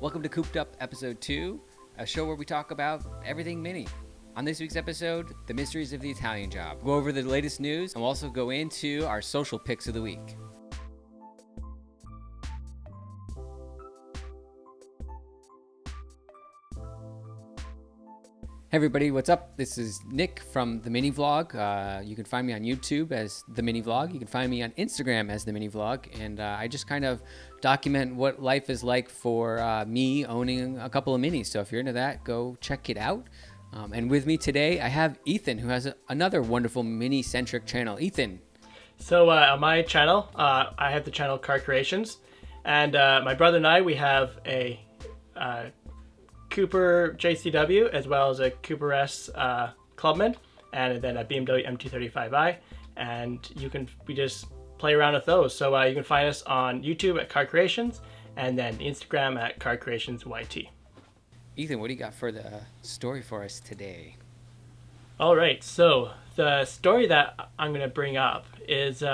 Welcome to Cooped Up Episode 2, a show where we talk about everything Mini. On this week's episode, the mysteries of the Italian job. We'll go over the latest news, and we'll also go into our social picks of the week. Hey everybody, what's up? This is Nick from The Mini Vlog. You can find me on YouTube as The Mini Vlog. You can find me on Instagram as The Mini Vlog. And I just kind of document what life is like for me owning a couple of minis. So if you're into that, go check it out. And with me today, I have Ethan, who has another wonderful mini-centric channel. Ethan. So on my channel, I have the channel Car Creations. And my brother and I, we have a Cooper JCW as well as a Cooper S Clubman, and then a BMW M235i, and we just play around with those. So you can find us on YouTube at Car Creations, and then Instagram at Car Creations YT. Ethan, what do you got for the story for us today? All right, so the story that I'm going to bring up is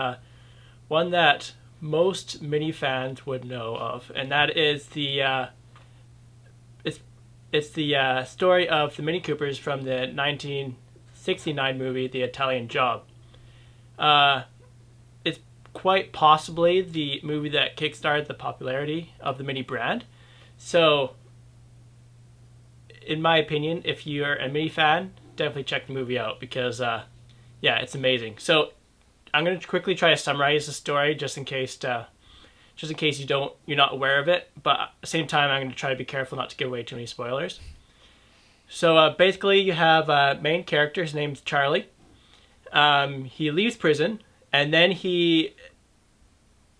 one that most Mini fans would know of, and that is It's the story of the Mini Coopers from the 1969 movie, The Italian Job. It's quite possibly the movie that kickstarted the popularity of the Mini brand. So, in my opinion, if you're a Mini fan, definitely check the movie out because, yeah, it's amazing. So, I'm going to quickly try to summarize the story just in case you're not aware of it, but at the same time I'm going to try to be careful not to give away too many spoilers. So basically you have a main character, his name's Charlie. He leaves prison and then he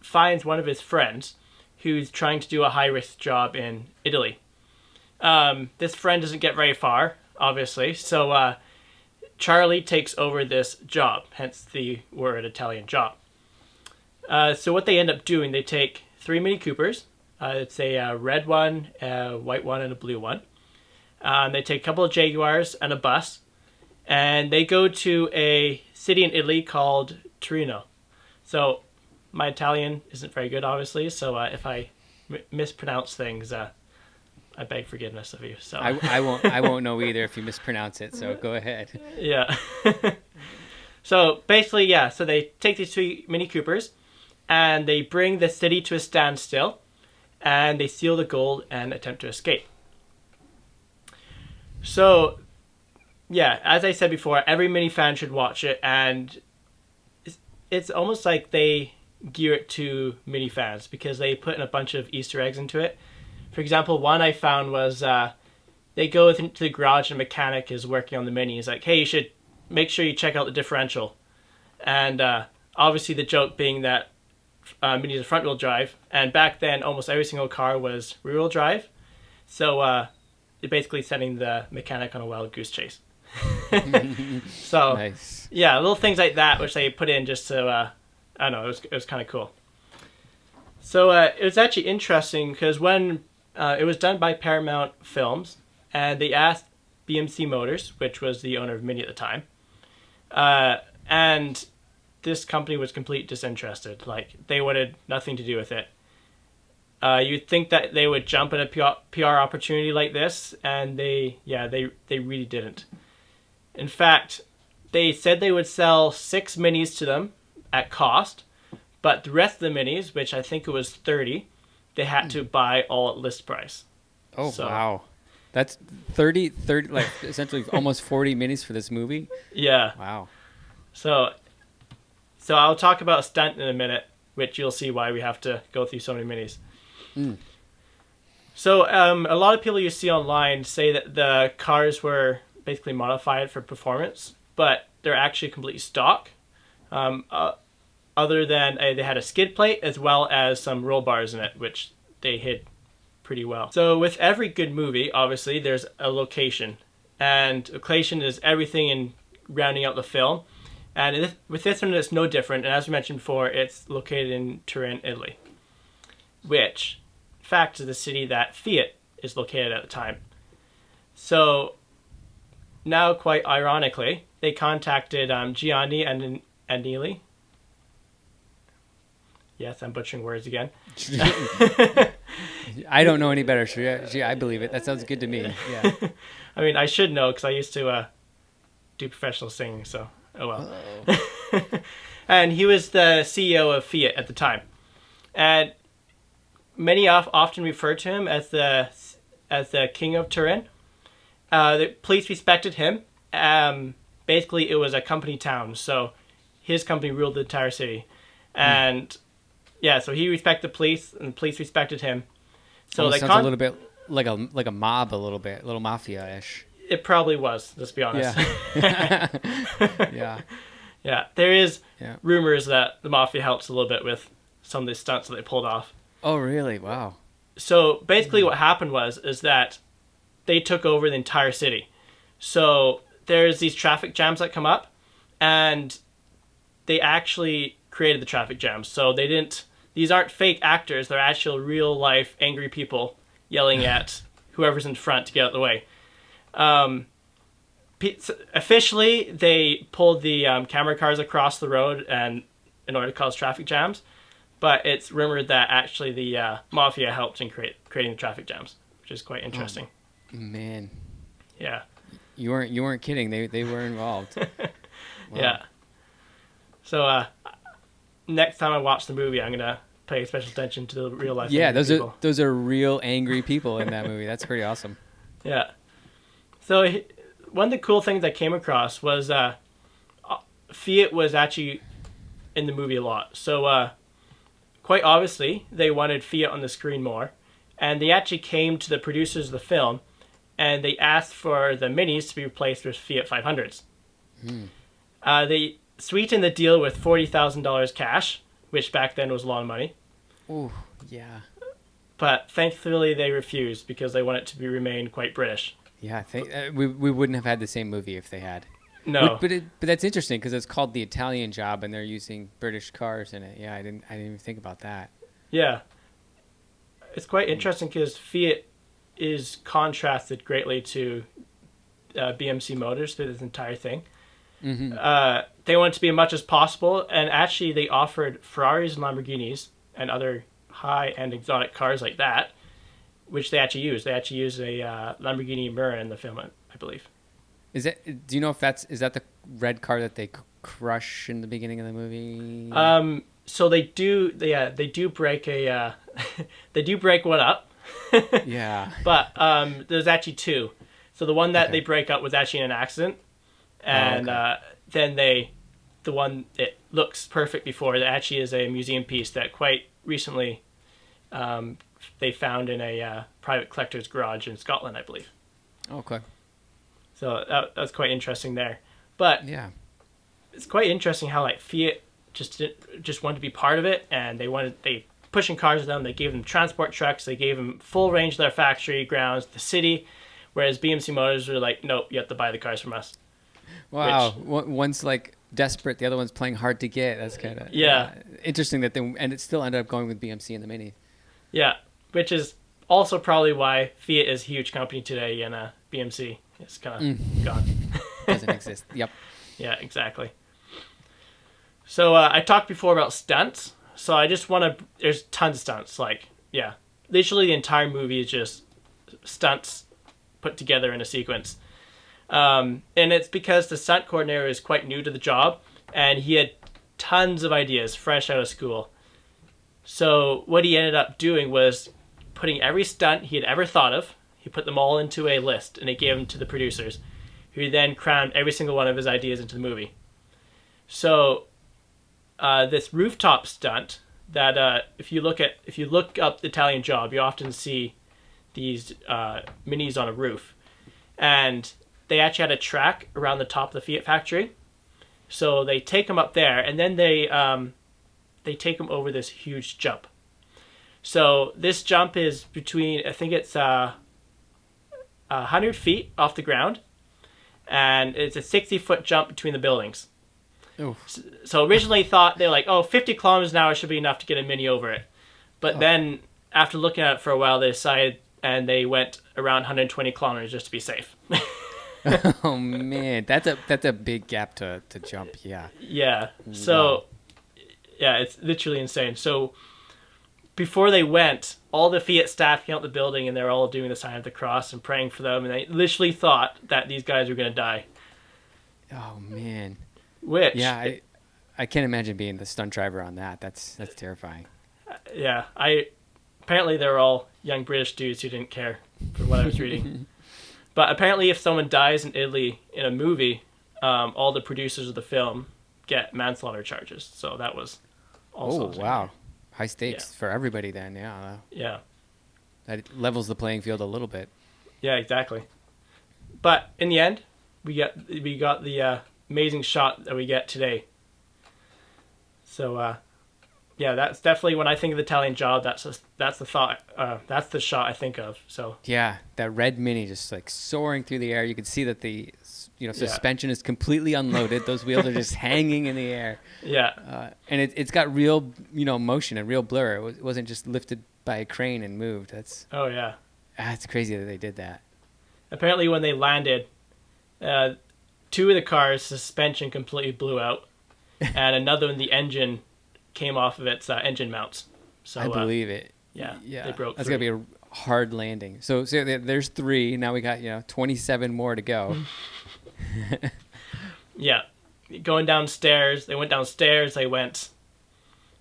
finds one of his friends who's trying to do a high-risk job in Italy. This friend doesn't get very far, obviously, so Charlie takes over this job, hence the word Italian job. So what they end up doing, they take 3 Mini Coopers. It's a red one, a white one, and a blue one. They take a couple of Jaguars and a bus. And they go to a city in Italy called Torino. So my Italian isn't very good, obviously. So if I mispronounce things, I beg forgiveness of you. So I won't know either if you mispronounce it, so go ahead. Yeah. So basically, yeah, so they take these 3 Mini Coopers. And they bring the city to a standstill, and they steal the gold and attempt to escape. So, yeah, as I said before, every Mini fan should watch it, and it's almost like they gear it to Mini fans because they put in a bunch of Easter eggs into it. For example, one I found was they go into the garage and a mechanic is working on the Mini. He's like, hey, you should make sure you check out the differential. And obviously the joke being that Mini is a front-wheel drive, and back then almost every single car was rear-wheel drive, so you're basically sending the mechanic on a wild goose chase. So nice. Yeah, little things like that which they put in just to I don't know, it was kind of cool. So it was actually interesting because when it was done by Paramount Films, and they asked BMC Motors, which was the owner of Mini at the time, and this company was completely disinterested. Like, they wanted nothing to do with it. You'd think that they would jump at a PR opportunity like this, and they really didn't. In fact, they said they would sell 6 Minis to them at cost, but the rest of the Minis, which I think it was 30, they had to buy all at list price. Oh, so, wow. That's 30, like essentially almost 40 Minis for this movie? Yeah. Wow. So I'll talk about a stunt in a minute, which you'll see why we have to go through so many Minis. So a lot of people you see online say that the cars were basically modified for performance, but they're actually completely stock. Other than they had a skid plate as well as some roll bars in it, which they hid pretty well. So with every good movie, obviously, there's a location. And location is everything in rounding out the film. And with this one, it's no different. And as we mentioned before, it's located in Turin, Italy, which, in fact, is the city that Fiat is located at the time. So now, quite ironically, they contacted Gianni and Agnelli. Yes, I'm butchering words again. I don't know any better. I believe it. That sounds good to me. Yeah. I mean, I should know because I used to do professional singing, so oh well. And he was the CEO of Fiat at the time. And many often refer to him as the king of Turin. The police respected him. Basically, it was a company town, so his company ruled the entire city. And yeah, so he respected the police, and the police respected him. So almost sounds a little bit like a mob, a little mafia-ish. It probably was. Let's be honest. Yeah. Yeah. Yeah, there is rumors that the mafia helps a little bit with some of the stunts that they pulled off. Oh, really? Wow. So basically what happened is that they took over the entire city. So there's these traffic jams that come up, and they actually created the traffic jams. So these aren't fake actors, they're actual real life angry people yelling at whoever's in front to get out of the way. Officially, they pulled the camera cars across the road and in order to cause traffic jams, but it's rumored that actually the mafia helped in creating the traffic jams, which is quite interesting. Oh, man, yeah, you weren't kidding. They were involved. Wow. Yeah. So next time I watch the movie, I'm gonna pay special attention to the real life. Yeah, people. those are real angry people in that movie. That's pretty awesome. Yeah. So one of the cool things I came across was Fiat was actually in the movie a lot. So quite obviously, they wanted Fiat on the screen more. And they actually came to the producers of the film, and they asked for the Minis to be replaced with Fiat 500s. They sweetened the deal with $40,000 cash, which back then was a lot of money. Oh, yeah. But thankfully, they refused because they want it to remain quite British. Yeah, I think we wouldn't have had the same movie if they had. No, but that's interesting because it's called The Italian Job, and they're using British cars in it. Yeah, I didn't even think about that. Yeah, it's quite interesting because Fiat is contrasted greatly to BMC Motors through this entire thing. Mm-hmm. They wanted to be as much as possible, and actually they offered Ferraris and Lamborghinis and other high-end exotic cars like that, which they actually use. They actually use a Lamborghini Miura in the film, I believe. Do you know if is that the red car that they crush in the beginning of the movie? So they do break a they do break one up. Yeah. But there's actually two. So the one that they break up was actually in an accident, and then the one that looks perfect before that actually is a museum piece that quite recently they found in a private collector's garage in Scotland, I believe. Okay. So that's quite interesting there. But yeah, it's quite interesting how like Fiat just wanted to be part of it, and they pushing cars with them. They gave them transport trucks. They gave them full range of their factory grounds, the city. Whereas BMC Motors were like, nope, you have to buy the cars from us. Wow. One's like desperate, the other one's playing hard to get. That's kind of interesting that and it still ended up going with BMC in the Mini. Yeah, which is also probably why Fiat is a huge company today, and BMC is kind of gone. Doesn't exist. Yep. Yeah, exactly. So I talked before about stunts. So I just want to. There's tons of stunts. Literally the entire movie is just stunts put together in a sequence. And it's because the stunt coordinator is quite new to the job, and he had tons of ideas fresh out of school. So what he ended up doing was putting every stunt he had ever thought of, he put them all into a list, and he gave them to the producers, who then crammed every single one of his ideas into the movie. So this rooftop stunt that if you look up the Italian Job, you often see these minis on a roof, and they actually had a track around the top of the Fiat factory. So they take them up there, and then they take them over this huge jump. So this jump is between, I think it's 100 feet off the ground, and it's a 60-foot jump between the buildings. Oof. So originally thought they were like, 50 kilometers an hour should be enough to get a Mini over it. But then after looking at it for a while, they decided, and they went around 120 kilometers just to be safe. Oh man, that's a big gap to jump. Yeah. Yeah. Wow. So Yeah, it's literally insane. So before they went, all the Fiat staff came out the building and they're all doing the sign of the cross and praying for them. And they literally thought that these guys were going to die. Oh man. Which, Yeah, I can't imagine being the stunt driver on that. That's terrifying. yeah, apparently they were all young British dudes who didn't care for what I was reading. But apparently if someone dies in Italy in a movie, all the producers of the film get manslaughter charges. So that was also... Oh, wow. High stakes for everybody then, yeah. Yeah. That levels the playing field a little bit. Yeah, exactly. But in the end, we got the amazing shot that we get today. So, yeah, that's definitely when I think of the Italian Job. That's the thought. That's the shot I think of. So yeah, that red Mini just like soaring through the air. You can see that the suspension is completely unloaded. Those wheels are just hanging in the air. Yeah, and it's got real motion and real blur. It wasn't just lifted by a crane and moved. That's crazy that they did that. Apparently, when they landed, two of the cars' suspension completely blew out, and another one, the engine came off of its engine mounts. So I believe it. Yeah. They broke. That's gonna be a hard landing. So there's 3. Now we got 27 more to go. Yeah, going downstairs. They went downstairs. They went.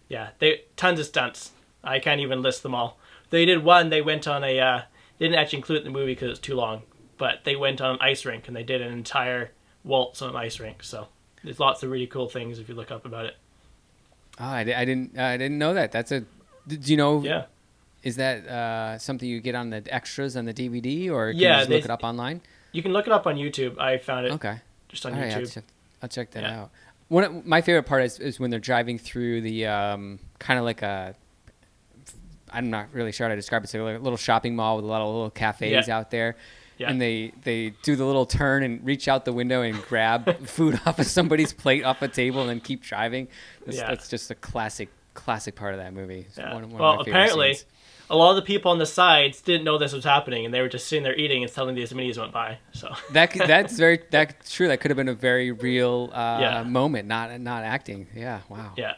Yeah, tons of stunts. I can't even list them all. They did one. They went on a. They didn't actually include it in the movie because it's too long. But they went on an ice rink and they did an entire waltz on an ice rink. So there's lots of really cool things if you look up about it. Oh, I didn't know that. Do you know? Yeah. Is that something you get on the extras on the DVD, or can you Yeah, just look it up online? You can look it up on YouTube. I found it. Okay. Just on All right, YouTube. I'll check that out. One of my favorite part is when they're driving through the kind of like I'm not really sure how to describe it. It's like a little shopping mall with a lot of little cafes out there. Yeah. And they do the little turn and reach out the window and grab food off of somebody's plate off a table and then keep driving. That's just a classic part of that movie. It's one of my favorite apparently, scenes. A lot of the people on the sides didn't know this was happening, and they were just sitting there eating and telling these minis went by. So that's true. That could have been a very real moment, not acting. Yeah, wow. Yeah.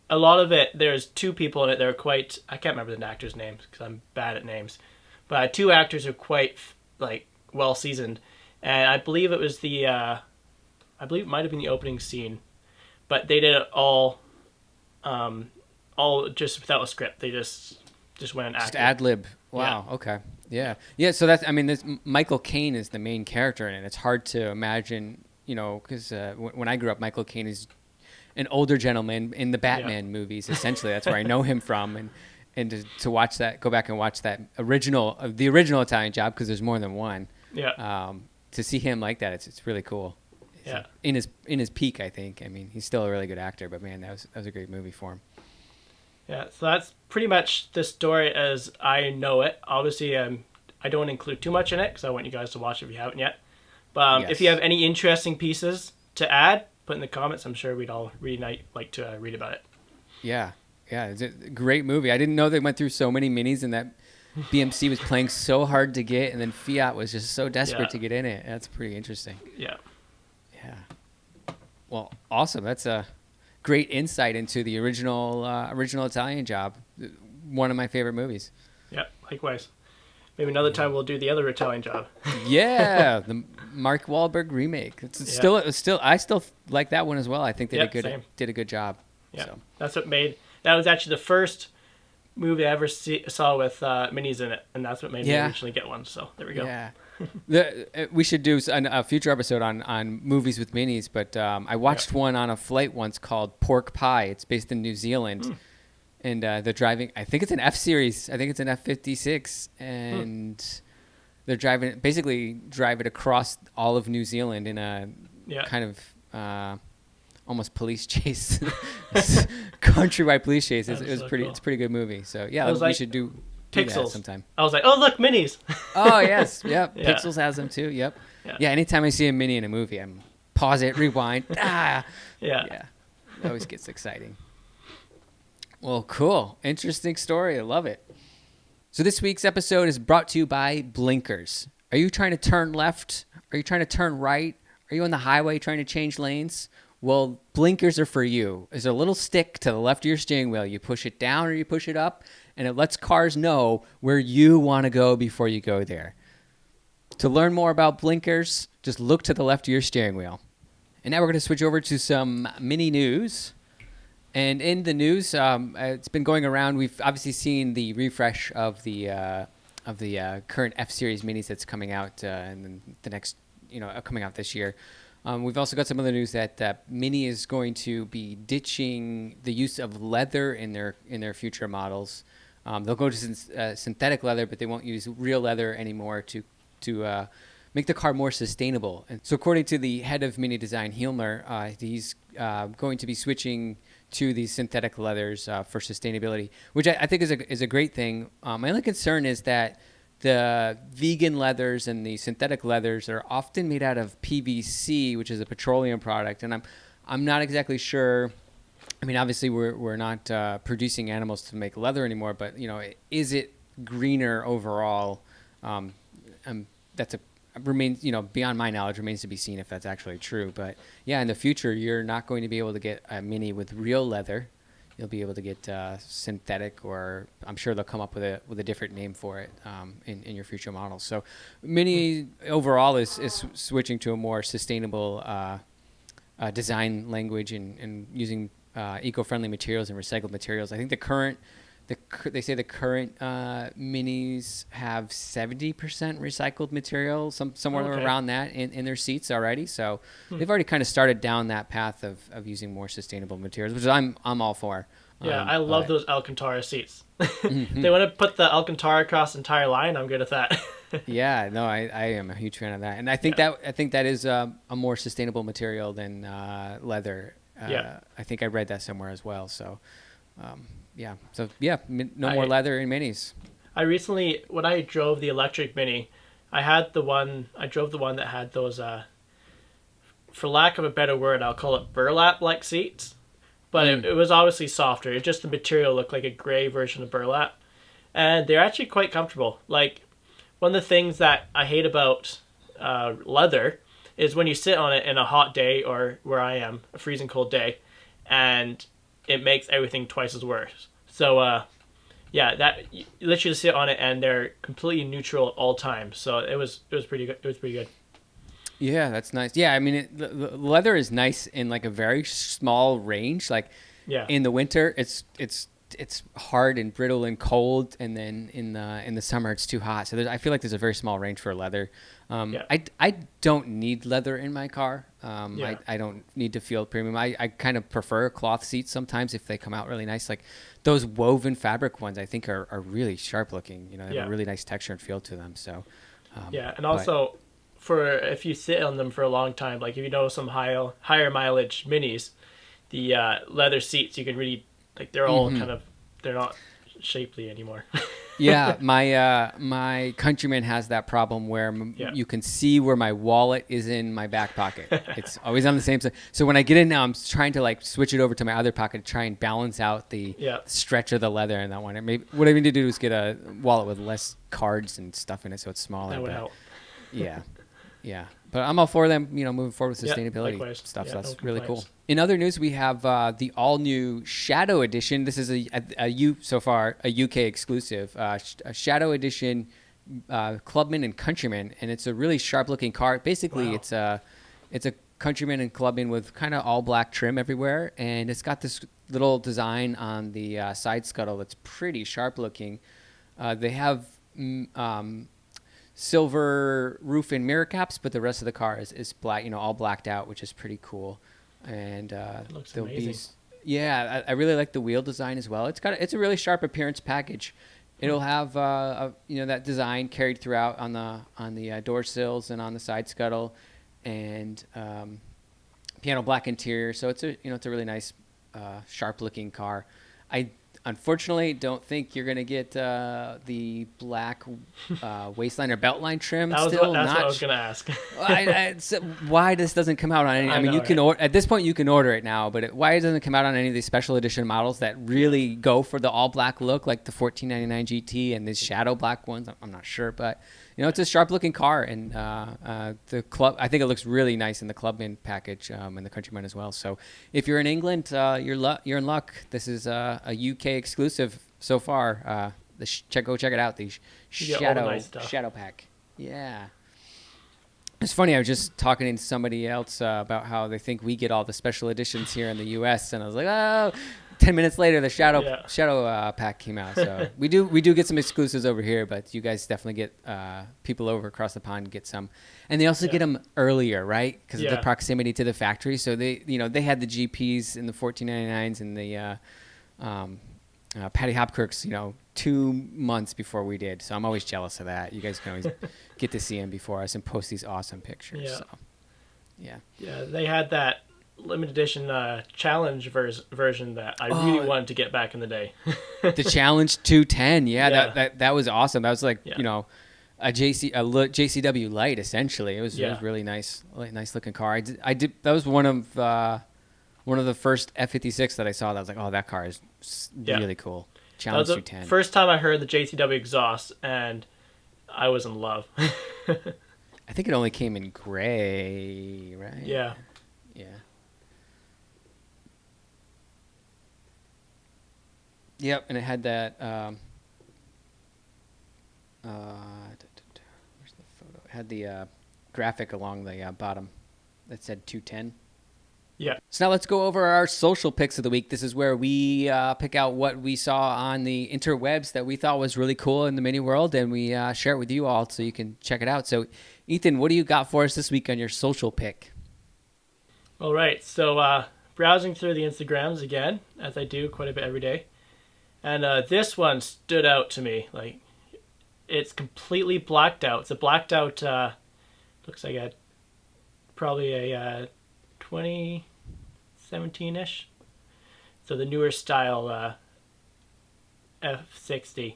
A lot of it, there's 2 people in it that are quite... I can't remember the actors' names because I'm bad at names. But 2 actors are quite well seasoned, and I believe it was I believe it might have been the opening scene, but they did it all just without a script. They just went and acted. Just ad lib. Wow. Yeah. Okay. Yeah. So this Michael Caine is the main character in it. It's hard to imagine, because when I grew up, Michael Caine is an older gentleman in the Batman movies. Essentially, that's where I know him from, and to watch that, go back and watch the original Italian Job, because there's more than one. Yeah. To see him like that, it's really cool. Yeah. In his peak, I think. I mean, he's still a really good actor, but man, that was a great movie for him. Yeah. So that's pretty much the story as I know it. Obviously, I don't include too much in it because I want you guys to watch it if you haven't yet. But if you have any interesting pieces to add, put in the comments. I'm sure we'd all really like to read about it. Yeah. Yeah, it's a great movie. I didn't know they went through so many minis and that BMC was playing so hard to get, and then Fiat was just so desperate to get in it. That's pretty interesting. Yeah. Yeah. Well, awesome. That's a great insight into the original Italian Job. One of my favorite movies. Yeah, likewise. Maybe another time we'll do the other Italian Job. Yeah, the Mark Wahlberg remake. It's still I still like that one as well. I think they did a good job. Yeah, so. That was actually the first movie I ever saw with minis in it, and that's what made me originally get one. So there we go. Yeah, we should do a future episode on movies with minis. But I watched one on a flight once called Pork Pie. It's based in New Zealand, and they're driving. I think it's an F series. I think it's an F-56, and they're driving it across all of New Zealand in a kind of. Almost police chase, countrywide police chase. It's pretty. Cool. It's a pretty good movie. So we should do Pixels that sometime. I was like, oh look, minis. Oh yes, yep. Yeah. Pixels has them too. Yep. Yeah. Anytime I see a mini in a movie, I'm pause it, rewind. Yeah. It always gets exciting. Well, cool, interesting story. I love it. So this week's episode is brought to you by blinkers. Are you trying to turn left? Are you trying to turn right? Are you on the highway trying to change lanes? Well, blinkers are for you. There's a little stick to the left of your steering wheel. You push it down or you push it up, and it lets cars know where you want to go before you go there. To learn more about blinkers, just look to the left of your steering wheel. And now we're going to switch over to some mini news. And in the news, it's been going around. We've obviously seen the refresh of the current F Series minis that's coming out in the next, coming out this year. We've also got some other news that Mini is going to be ditching the use of leather in their future models. They'll go to synthetic leather, but they won't use real leather anymore to make the car more sustainable. And so, according to the head of Mini Design, Hielner, he's going to be switching to these synthetic leathers for sustainability, which I think is a great thing. My only concern is that the vegan leathers and the synthetic leathers are often made out of PVC, which is a petroleum product, and I'm not exactly sure. I mean, obviously we're not producing animals to make leather anymore, but is it greener overall? That's remains, beyond my knowledge, remains to be seen if that's actually true. But yeah, in the future, you're not going to be able to get a Mini with real leather. You'll be able to get synthetic, or I'm sure they'll come up with a different name for it in your future models. So Mini overall is switching to a more sustainable design language and using eco-friendly materials and recycled materials. I think they say the current Minis have 70% recycled material, somewhere around that in their seats already. So they've already kind of started down that path of using more sustainable materials, which I'm all for. Yeah, I love those Alcantara seats. They want to put the Alcantara across the entire line. I'm good with that. Yeah, no, I am a huge fan of that, and I think that is a more sustainable material than leather. I think I read that somewhere as well. So. No more leather in Minis. I recently, when I drove the electric Mini, I drove the one that had those, for lack of a better word, I'll call it burlap-like seats. But it was obviously softer. It just, the material looked like a gray version of burlap. And they're actually quite comfortable. Like, one of the things that I hate about leather is when you sit on it in a hot day, or where I am, a freezing cold day, and it makes everything twice as worse. So, that you literally sit on it and they're completely neutral at all times. So it was pretty good. It was pretty good. Yeah, that's nice. Yeah, I mean, the leather is nice in like a very small range. Like, in the winter, it's hard and brittle and cold, and then in the summer, it's too hot. So I feel like there's a very small range for leather. I don't need leather in my car. I don't need to feel premium. I kind of prefer cloth seats sometimes if they come out really nice. Like those woven fabric ones, I think are really sharp looking. They have a really nice texture and feel to them. So and also for if you sit on them for a long time, like if you know some higher mileage Minis, the leather seats you can really they're all they're not shapely anymore. Yeah, my Countryman has that problem where you can see where my wallet is in my back pocket. It's always on the same side. So when I get in now, I'm trying to switch it over to my other pocket to try and balance out the stretch of the leather in that one. And maybe what I need to do is get a wallet with less cards and stuff in it, so it's smaller. That would help. Yeah. But I'm all for them, moving forward with sustainability stuff. So that's really cool. In other news, we have the all-new Shadow Edition. This is a UK exclusive. A Shadow Edition Clubman and Countryman, and it's a really sharp-looking car. Basically, it's a Countryman and Clubman with kind of all-black trim everywhere, and it's got this little design on the side scuttle that's pretty sharp-looking. They have silver roof and mirror caps, but the rest of the car is black, all blacked out, which is pretty cool. And it looks amazing. I really like the wheel design as well. It's a really sharp appearance package. It'll have that design carried throughout on the door sills and on the side scuttle, and piano black interior. So it's a really nice sharp looking car. unfortunately don't think you're gonna get the black waistline or beltline trim. That's Still, what I not. was gonna ask. So why this doesn't come out on any? I mean, know, you can right? at this point you can order it now, but why it doesn't come out on any of these special edition models that really go for the all black look, like the 1499 GT and these shadow black ones? I'm not sure, but it's a sharp looking car, and the club. I think it looks really nice in the Clubman package and the Countryman as well. So if you're in England, you're in luck. This is a UK exclusive so far. Go check it out. The shadow pack. Yeah. It's funny. I was just talking to somebody else about how they think we get all the special editions here in the U.S. And I was like, oh, 10 minutes later, the shadow pack came out. So we do get some exclusives over here, but you guys definitely get people over across the pond get some, and they also get them earlier, right? Because of the proximity to the factory. So they had the GPs and the 1499s and the Patty Hopkirks, 2 months before we did. So I'm always jealous of that. You guys can always get to see them before us and post these awesome pictures. Yeah. So, yeah. Yeah, they had that limited edition challenge version that I really wanted to get back in the day. The Challenge 210. Yeah, that was awesome. That was like, a JCW light essentially. It was really nice looking car. I did that was one of the first F56 that I saw that I was like, oh, that car is really cool. Challenge 210. First time I heard the JCW exhaust, and I was in love. I think it only came in gray, right? Yeah. Yeah. Yep, and it had that. Where's the photo? It had the graphic along the bottom that said 210. Yeah. So now let's go over our social picks of the week. This is where we pick out what we saw on the interwebs that we thought was really cool in the mini world, and we share it with you all so you can check it out. So, Ethan, what do you got for us this week on your social pick? All right. So browsing through the Instagrams again, as I do quite a bit every day. And this one stood out to me. Like, it's completely blacked out. It's a blacked out, looks like probably a 2017-ish. So the newer style F60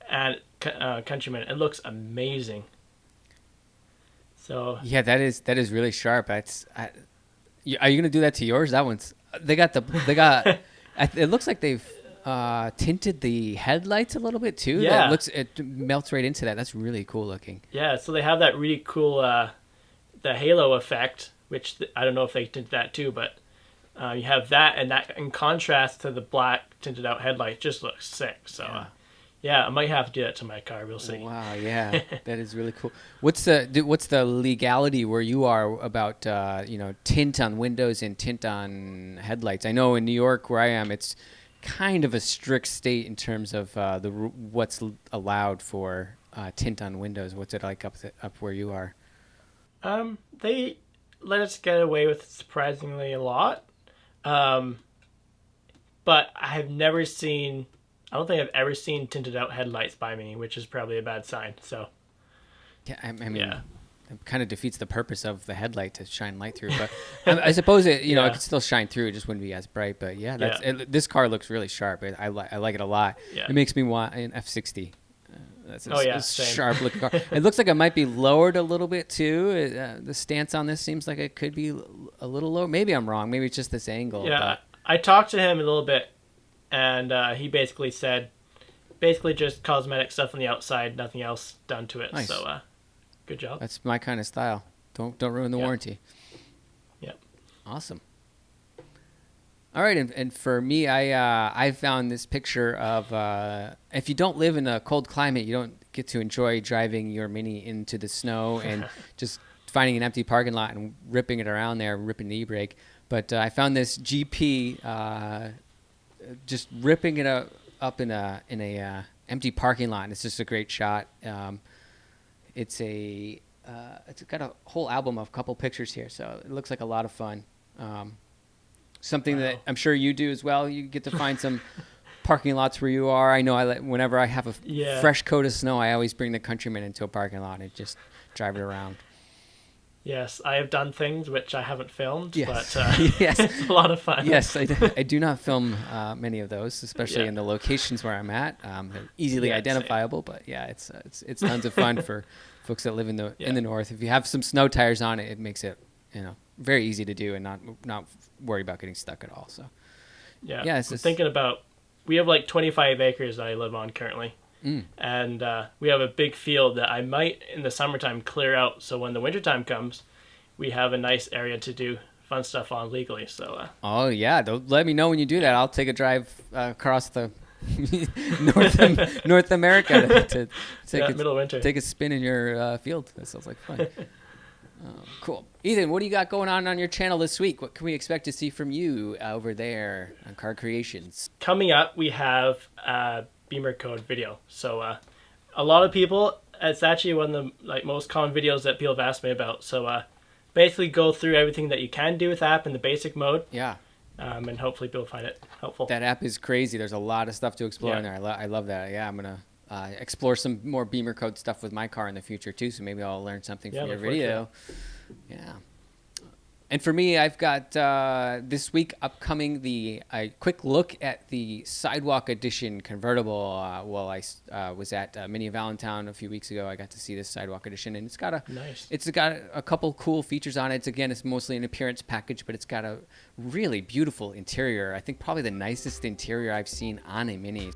and Countryman. It looks amazing. So yeah, that is really sharp. Are you gonna do that to yours? That one's they got. It looks like they've tinted the headlights a little bit too. Yeah, it melts right into that. That's really cool looking. Yeah, so they have that really cool the halo effect, which I don't know if they tinted that too, but you have that, and that in contrast to the black tinted out headlight just looks sick. So yeah, I might have to do that to my car. We'll see. Wow, yeah, that is really cool. What's the legality where you are about tint on windows and tint on headlights? I know in New York where I am, it's kind of a strict state in terms of what's allowed for tint on windows. What's it like up where you are? They let us get away with surprisingly a lot, but I don't think I've ever seen tinted out headlights by me, which is probably a bad sign. So yeah, I mean, it kind of defeats the purpose of the headlight to shine light through. But I suppose it could still shine through. It just wouldn't be as bright. But this car looks really sharp. I like it a lot. Yeah. It makes me want an F60. That's a sharp looking car. It looks like it might be lowered a little bit too. The stance on this seems like it could be a little lower. Maybe I'm wrong. Maybe it's just this angle. Yeah, but I talked to him a little bit, and he basically said, just cosmetic stuff on the outside, nothing else done to it. Nice. So good job. That's my kind of style. Don't ruin the warranty. Yep. Awesome. All right, and for me, I found this picture of if you don't live in a cold climate, you don't get to enjoy driving your Mini into the snow and just finding an empty parking lot and ripping it around there, ripping the e-brake. But I found this GP just ripping it up in a empty parking lot, and it's just a great shot. It's got a whole album of a couple pictures here, so it looks like a lot of fun. Something that I'm sure you do as well. You get to find some parking lots where you are. I know whenever I have a fresh coat of snow, I always bring the Countryman into a parking lot and just drive it around. Yes, I have done things which I haven't filmed, Yes. but Yes. it's a lot of fun. Yes, I do not film many of those, especially in the locations where I'm at. They're easily Yeah, identifiable, but yeah, it's tons of fun for folks that live in the Yeah. in the north. If you have some snow tires on it, it makes it very easy to do and not worry about getting stuck at all. So Yeah, it's I'm just, thinking about, we have like 25 acres that I live on currently. And we have a big field that I might in the summertime clear out, so when the wintertime comes, we have a nice area to do fun stuff on legally. So oh yeah, let me know when you do that. I'll take a drive across the North America to middle of winter. take a spin in your field. That sounds like fun. Cool. Ethan, what do you got going on your channel this week? What can we expect to see from you over there on Car Creations? Coming up, we have Beamer code video. So a lot of people, it's actually one of the most common videos that people have asked me about. So basically go through everything that you can do with the app in the basic mode. Yeah. And hopefully people find it helpful. That app is crazy. There's a lot of stuff to explore in there. I love that. Yeah, I'm going to explore some more Beamer code stuff with my car in the future too. So maybe I'll learn something from your video. Yeah. And for me, I've got this week upcoming a quick look at the Sidewalk Edition convertible. While I was at Mini of Allentown a few weeks ago, I got to see this Sidewalk Edition, and it's got a couple cool features on it. It's mostly an appearance package, but it's got a really beautiful interior. I think probably the nicest interior I've seen on a Mini.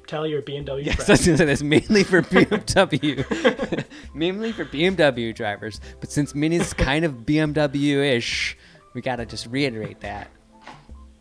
Tell your BMW yes, friends. That's mainly for BMW. Mainly for BMW drivers. But since Mini's kind of BMW-ish, we got to just reiterate that.